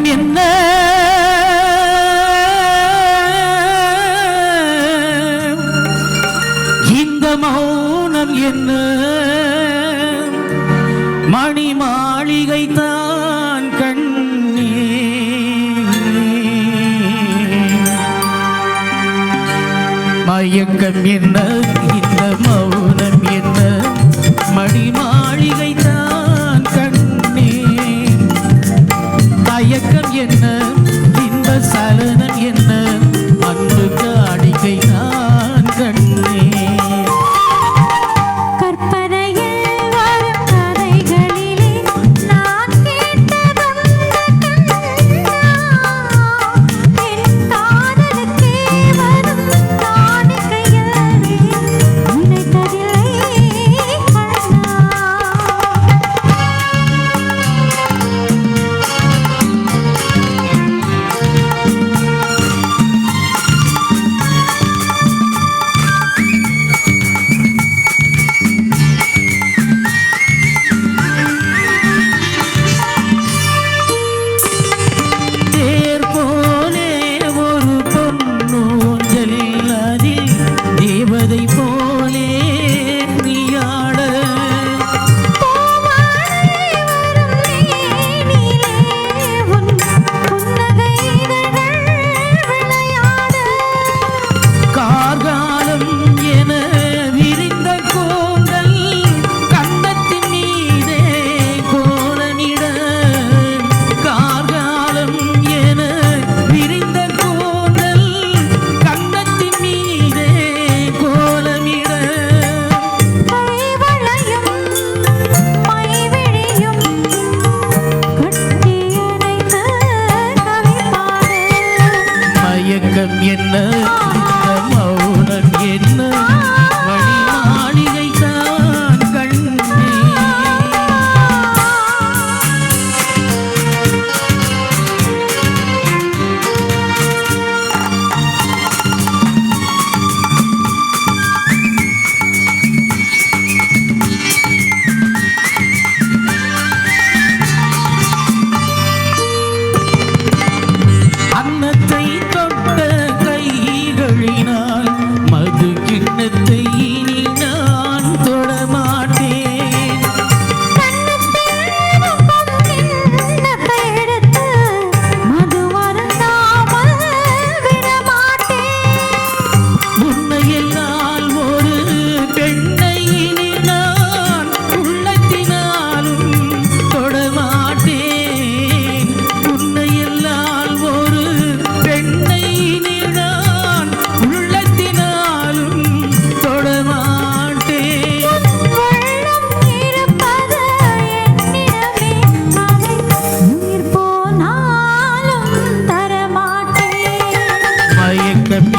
மயக்கம் என்ன இந்த மௌனம் என்ன மணி மாளிகை தான் கண்ணே மயக்கம் என்ன இந்த மௌனம் என்ன மணி மாளிகை தான் கண்ணே தயக்கம் என்ன இந்த சலனம் என்ன அன்பு காணிக்கை தான் கண்ணே என்ன மௌனம் என்ன மணி மாளிகை தான் கண்ணே அன்னத்தை மது கிண்ணத்தை இனி நான் தொடமாட்டேன் உன்னையெல்லாம் ஒரு பெண்ணை இனி நான் உள்ளத்தினாலும் தொடமாட்டேன் உன்னையெல்லாம் ஒரு பெண்ணை இனி நான் மயக்கம்